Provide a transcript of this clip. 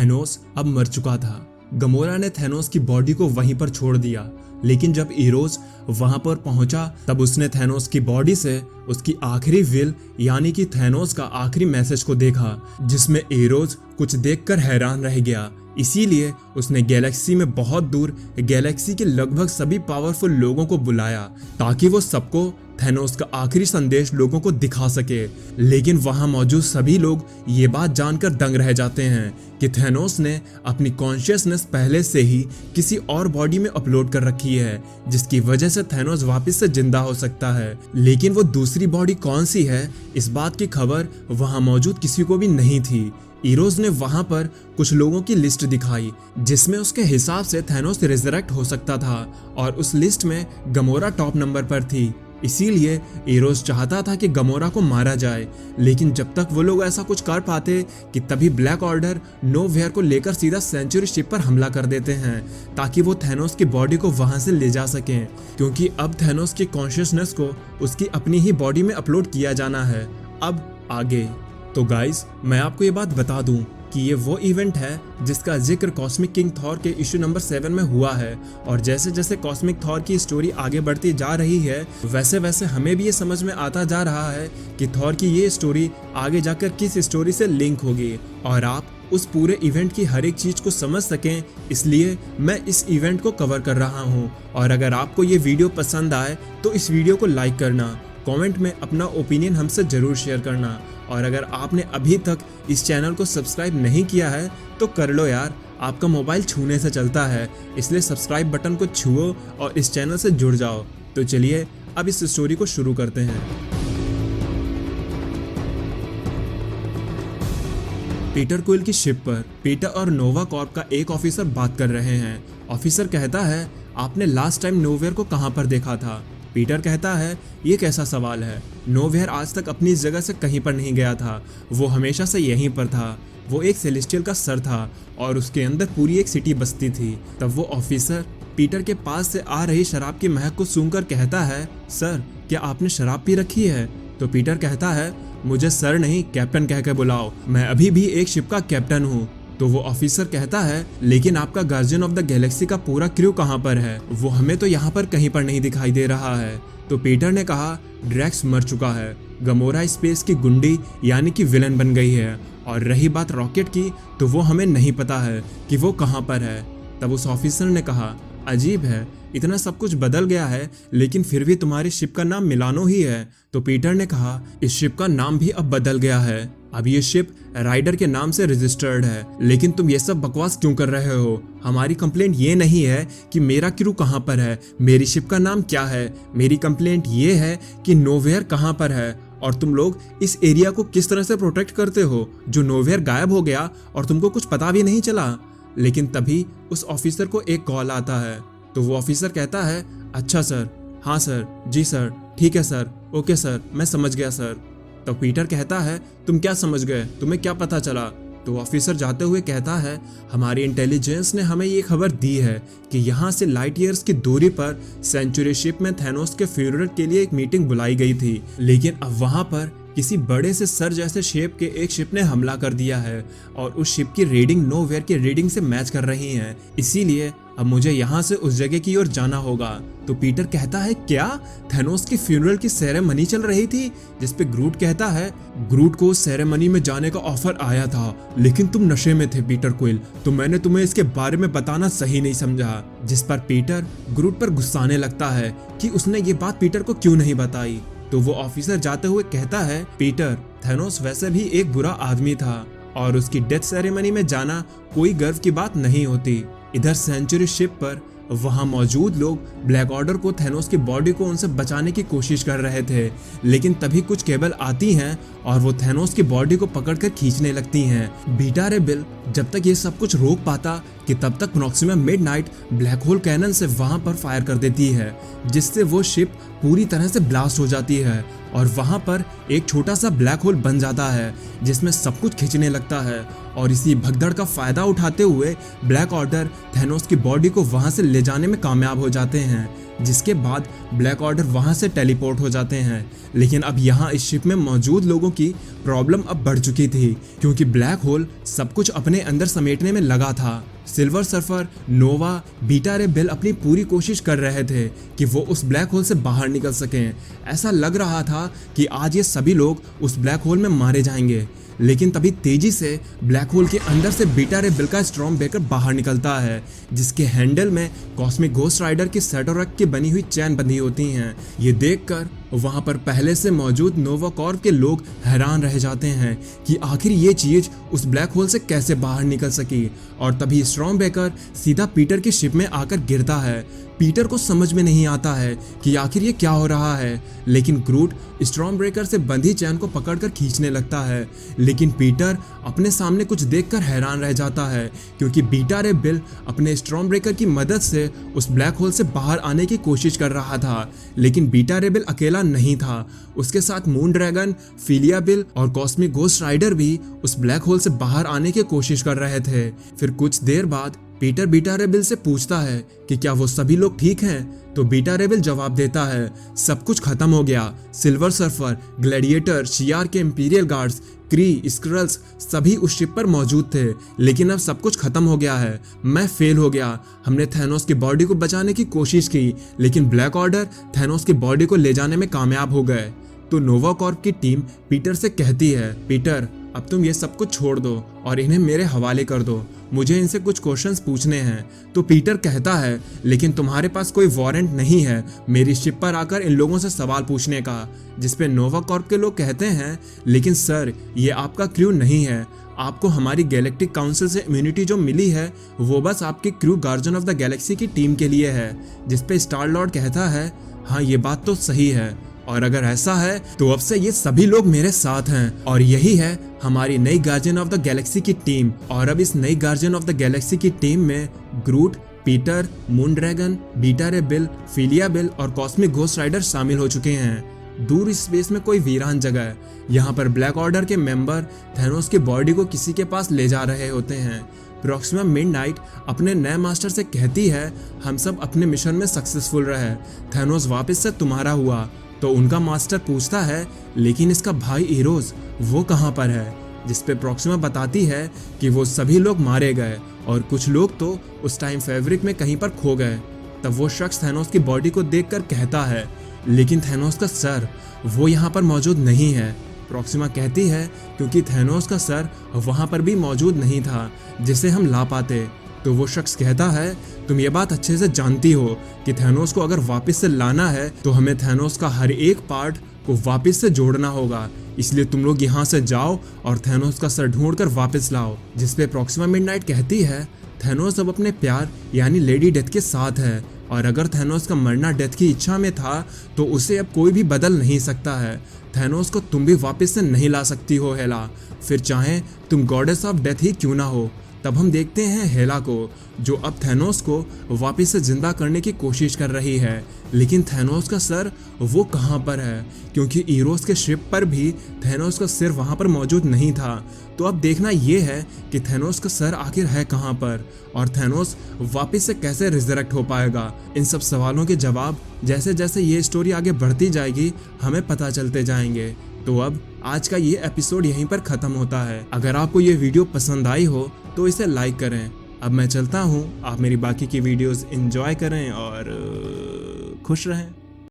Thanos अब मर चुका था। गमोरा ने थैनोस की बॉडी को वहीं पर छोड़ दिया, लेकिन जब इरोज वहां पर पहुंचा तब उसने थैनोस की बॉडी से उसकी आखिरी विल यानी कि थैनोस का आखिरी मैसेज को देखा, जिसमें इरोज कुछ देखकर हैरान रह गया। इसीलिए उसने गैलेक्सी में बहुत दूर गैलेक्सी के लगभग सभी पावरफुल लोगों को बुलाया ताकि वो सबको थैनोस का आखिरी संदेश लोगों को दिखा सके। लेकिन वहां मौजूद सभी लोग ये बात जानकर दंग रह जाते हैं कि थैनोस ने अपनी कॉन्शियसनेस पहले से ही किसी और बॉडी में अपलोड कर रखी है, जिसकी वजह से थैनोस वापस से जिंदा हो सकता है। लेकिन वो दूसरी बॉडी कौन सी है, इस बात की खबर वहां मौजूद किसी को भी नहीं थी। इरोज ने वहां पर कुछ लोगों की लिस्ट दिखाई जिसमें उसके हिसाब से थैनोस रिजरेक्ट हो सकता था, और उस लिस्ट में गमोरा टॉप नंबर पर थी। इसीलिए इरोज चाहता था कि गमोरा को मारा जाए, लेकिन जब तक वो लोग ऐसा कुछ कर पाते कि तभी ब्लैक ऑर्डर नोवेयर को लेकर सीधा सेंचुरी शिप पर हमला कर देते हैं ताकि वो थैनोस की बॉडी को वहां से ले जा सकें, क्योंकि अब थैनोस की कॉन्शियसनेस को उसकी अपनी ही बॉडी में अपलोड किया जाना है। अब आगे तो गाइस, मैं आपको ये बात बता दूं कि ये वो इवेंट है जिसका जिक्र कॉस्मिक किंग थॉर के इशू नंबर 7 में हुआ है, और जैसे जैसे कॉस्मिक थॉर की स्टोरी आगे बढ़ती जा रही है वैसे वैसे हमें भी ये समझ में आता जा रहा है कि थॉर की ये स्टोरी आगे जाकर किस स्टोरी से लिंक होगी, और आप उस पूरे इवेंट की हर एक चीज को समझ सकें, इसलिए मैं इस इवेंट को कवर कर रहा हूँ। और अगर आपको ये वीडियो पसंद आए तो इस वीडियो को लाइक करना, कमेंट में अपना ओपिनियन हमसे जरूर शेयर करना, और अगर आपने अभी तक इस चैनल को सब्सक्राइब नहीं किया है तो कर लो यार, आपका मोबाइल छूने से चलता है, इसलिए सब्सक्राइब बटन को छुओ और इस चैनल से जुड़ जाओ। तो चलिए अब इस स्टोरी को शुरू करते हैं। पीटर क्विल की शिप पर पीटर और नोवा कॉर्प का एक ऑफिसर बात कर रहे हैं। ऑफिसर कहता है, आपने लास्ट टाइम नोवेयर को कहां पर देखा था? पीटर कहता है, ये कैसा सवाल है, नोवेयर आज तक अपनी इस जगह से कहीं पर नहीं गया था, वो हमेशा से यहीं पर था। वो एक सेलेस्टियल का सर था और उसके अंदर पूरी एक सिटी बसती थी। तब वो ऑफिसर पीटर के पास से आ रही शराब की महक को सूंघकर कहता है, सर क्या आपने शराब पी रखी है? तो पीटर कहता है, मुझे सर नहीं कैप्टन कह के बुलाओ, मैं अभी भी एक शिप का कैप्टन हूँ। तो वो ऑफिसर कहता है, लेकिन आपका गार्जियन ऑफ द गैलेक्सी का पूरा क्रू कहाँ पर है? वो हमें तो यहाँ पर कहीं पर नहीं दिखाई दे रहा है। तो पीटर ने कहा, ड्रैक्स मर चुका है, गमोरा स्पेस की गुंडी यानी कि विलन बन गई है, और रही बात रॉकेट की तो वो हमें नहीं पता है कि वो कहाँ पर है। तब उस ऑफिसर ने कहा, अजीब है, इतना सब कुछ बदल गया है लेकिन फिर भी तुम्हारी शिप का नाम मिलानो ही है। तो पीटर ने कहा, इस शिप का नाम भी अब बदल गया है, अब ये शिप राइडर के नाम से रजिस्टर्ड है। लेकिन तुम ये सब बकवास क्यों कर रहे हो? हमारी कंप्लेंट ये नहीं है कि मेरा क्रू कहाँ पर है, मेरी शिप का नाम क्या है, मेरी कंप्लेंट ये है कि नोवेयर कहाँ पर है, और तुम लोग इस एरिया को किस तरह से प्रोटेक्ट करते हो जो नोवेयर गायब हो गया और तुमको कुछ पता भी नहीं चला। लेकिन तभी उस ऑफिसर को एक कॉल आता है। तो वो ऑफिसर कहता है, अच्छा सर, हाँ सर, जी सर, ठीक है सर, ओके सर, मैं समझ गया सर। तो पीटर कहता है, तुम क्या समझ गए, तुम्हें क्या पता चला? तो ऑफिसर जाते हुए कहता है, हमारी इंटेलिजेंस ने हमें ये खबर दी है कि यहाँ से लाइट ईयर्स की दूरी पर सेंचुरी शिप में थैनोस के फ्यूनरल के लिए एक मीटिंग बुलाई गई थी, लेकिन अब वहाँ पर किसी बड़े से सर जैसे शेप के एक शिप ने हमला कर दिया है और उस शिप की रीडिंग नोवेयर की रीडिंग से मैच कर रही है, इसीलिए अब मुझे यहाँ से उस जगह की ओर जाना होगा। तो पीटर कहता है, क्या थैनोस की फ्यूनरल की सेरेमनी चल रही थी? जिसपे ग्रूट कहता है, ग्रूट को उस सेरेमनी में जाने का ऑफर आया था, लेकिन तुम नशे में थे पीटर क्विल, तो मैंने तुम्हें इसके बारे में बताना सही नहीं समझा। जिस पर पीटर ग्रूट पर गुस्साने लगता है कि उसने ये बात पीटर को क्यों नहीं बताई। तो वो ऑफिसर जाते हुए कहता है, पीटर, थैनोस वैसे भी एक बुरा आदमी था और उसकी डेथ सेरेमनी में जाना कोई गर्व की बात नहीं होती। इधर सेंचुरी शिप पर वहां मौजूद लोग ब्लैक ऑर्डर को थैनोस की बॉडी को उनसे बचाने की कोशिश कर रहे थे, लेकिन तभी कुछ केबल आती हैं और वो थैनोस की बॉडी को पकड़कर खींचने लगती हैं। बीटा रे बिल जब तक ये सब कुछ रोक पाता कि तब तक Proxima Midnight black hole cannon से वहां पर फायर कर देती है, जिससे वो शिप पूरी तरह से ब्लास्ट हो जाती है और वहां पर एक छोटा सा ब्लैक होल बन जाता है जिसमें सब कुछ खींचने लगता है और इसी भगदड़ का फायदा उठाते हुए ब्लैक ऑर्डर थैनोस की बॉडी को वहां से ले जाने में कामयाब हो जाते हैं, जिसके बाद ब्लैक ऑर्डर वहां से टेलीपोर्ट हो जाते हैं। लेकिन अब यहाँ इस शिप में मौजूद लोगों की प्रॉब्लम अब बढ़ चुकी थी, क्योंकि ब्लैक होल सब कुछ अपने अंदर समेटने में लगा था। सिल्वर सर्फर, नोवा, बीटा रे बिल अपनी पूरी कोशिश कर रहे थे कि वो उस ब्लैक होल से बाहर निकल सकें। ऐसा लग रहा था कि आज ये सभी लोग उस ब्लैक होल में मारे जाएंगे। लेकिन तभी तेजी से ब्लैक होल के अंदर से बीटा रे बिल का स्टॉर्म ब्रेकर बाहर निकलता है, जिसके हैंडल में कॉस्मिक घोस्ट राइडर की सेटोरक की बनी हुई चैन बंधी होती हैं। ये देखकर वहां पर पहले से मौजूद नोवा कॉर्प के लोग हैरान रह जाते हैं कि आखिर ये चीज उस ब्लैक होल से कैसे बाहर निकल सकी। और तभी स्टॉर्म ब्रेकर सीधा पीटर की शिप में आकर गिरता है। पीटर को समझ में नहीं आता है कि आखिर ये क्या हो रहा है, लेकिन ग्रूट स्टॉर्म ब्रेकर से बंधी चैन को पकड़कर खींचने लगता है। लेकिन पीटर अपने सामने कुछ देखकर हैरान रह जाता है, क्योंकि बीटा रे बिल अपने स्टॉर्म ब्रेकर की मदद से उस ब्लैक होल से बाहर आने की कोशिश कर रहा था। लेकिन बीटा रे बिल अकेला नहीं था, उसके साथ मून ड्रैगन, फिलिया बिल और कॉस्मिक घोस्ट राइडर भी उस ब्लैक होल से बाहर आने की कोशिश कर रहे थे। फिर कुछ देर बाद पीटर बीटा रे बिल से पूछता है कि क्या वो सभी लोग ठीक हैं, तो बीटा रे बिल जवाब देता है सब कुछ खत्म हो गया। सिल्वर सर्फर, ग्लैडिएटर, शियार के इंपीरियल गार्ड्स, क्री, स्क्रल्स सभी उस शिप पर मौजूद थे, लेकिन अब सब कुछ खत्म हो गया है। मैं फेल हो गया। हमने थैनोस की बॉडी को बचाने की कोशिश की, लेकिन ब्लैक ऑर्डर थैनोस की बॉडी को ले जाने में कामयाब हो गए। तो नोवा कॉर्प की टीम पीटर से कहती है, पीटर अब तुम ये सब कुछ छोड़ दो और इन्हें मेरे हवाले कर दो, मुझे इनसे कुछ क्वेश्चंस पूछने हैं। तो पीटर कहता है, लेकिन तुम्हारे पास कोई वारंट नहीं है मेरी शिप पर आकर इन लोगों से सवाल पूछने का। जिसपे नोवा कॉर्प के लोग कहते हैं, लेकिन सर ये आपका क्रू नहीं है, आपको हमारी गैलेक्टिक काउंसिल से इम्यूनिटी जो मिली है वो बस आपके crew guardian of the Galaxy की टीम के लिए है। जिसपे स्टार लॉर्ड कहता है, हाँ ये बात तो सही है, और अगर ऐसा है तो अब से ये सभी लोग मेरे साथ हैं और यही है हमारी नई गार्जियन ऑफ द गैलेक्सी की टीम। और अब इस नई गार्जियन ऑफ द गैलेक्सी की टीम में ग्रूट, पीटर, मून ड्रैगन, बीटा रे बिल, फिलिया बिल और कॉस्मिक घोस्ट राइडर शामिल हो चुके हैं। दूर स्पेस में कोई वीरान जगह है, यहाँ पर ब्लैक ऑर्डर के मेंबर थैनोस की बॉडी को किसी के पास ले जा रहे होते हैं। प्रॉक्सिमा मिडनाइट अपने नए मास्टर से कहती है, हम सब अपने मिशन में सक्सेसफुल रहे, थैनोस वापस से तुम्हारा हुआ। तो उनका मास्टर पूछता है, लेकिन इसका भाई इरोज वो कहाँ पर है? जिसपे प्रॉक्सिमा बताती है कि वो सभी लोग मारे गए और कुछ लोग तो उस टाइम फैब्रिक में कहीं पर खो गए। तब वो शख्स थैनोस की बॉडी को देखकर कहता है, लेकिन थैनोस का सर वो यहाँ पर मौजूद नहीं है। प्रॉक्सिमा कहती है, क्योंकि थैनोस का सर वहाँ पर भी मौजूद नहीं था जिसे हम ला पाते। तो वो शख्स कहता है, तुम ये बात अच्छे से जानती हो कि थैनोस को अगर वापस से लाना है तो हमें थैनोस का हर एक पार्ट को वापस से जोड़ना होगा, इसलिए तुम लोग यहाँ से जाओ और थैनोस का सर ढूंढकर वापस लाओ। जिसपे प्रॉक्सिमा मिडनाइट कहती है, थैनोस अब अपने प्यार यानी लेडी डेथ के साथ है, और अगर थैनोस का मरना डेथ की इच्छा में था तो उसे अब कोई भी बदल नहीं सकता है। थैनोस को तुम भी वापस से नहीं ला सकती हो हेला, फिर चाहे तुम गॉडेस ऑफ डेथ ही क्यों ना हो। तब हम देखते हैं हेला को, जो अब थैनोस को वापस से जिंदा करने की कोशिश कर रही है। लेकिन थैनोस का सर वो कहाँ पर है, क्योंकि इरोस के शिप पर भी थैनोस का सिर वहाँ पर मौजूद नहीं था। तो अब देखना ये है कि थैनोस का सर आखिर है कहाँ पर, और थैनोस वापस से कैसे रिजरेक्ट हो पाएगा। इन सब सवालों के जवाब जैसे जैसे ये स्टोरी आगे बढ़ती जाएगी हमें पता चलते जाएंगे। तो अब आज का ये एपिसोड यहीं पर ख़त्म होता है। अगर आपको ये वीडियो पसंद आई हो तो इसे लाइक करें। अब मैं चलता हूँ, आप मेरी बाकी की वीडियोस एंजॉय करें और खुश रहें।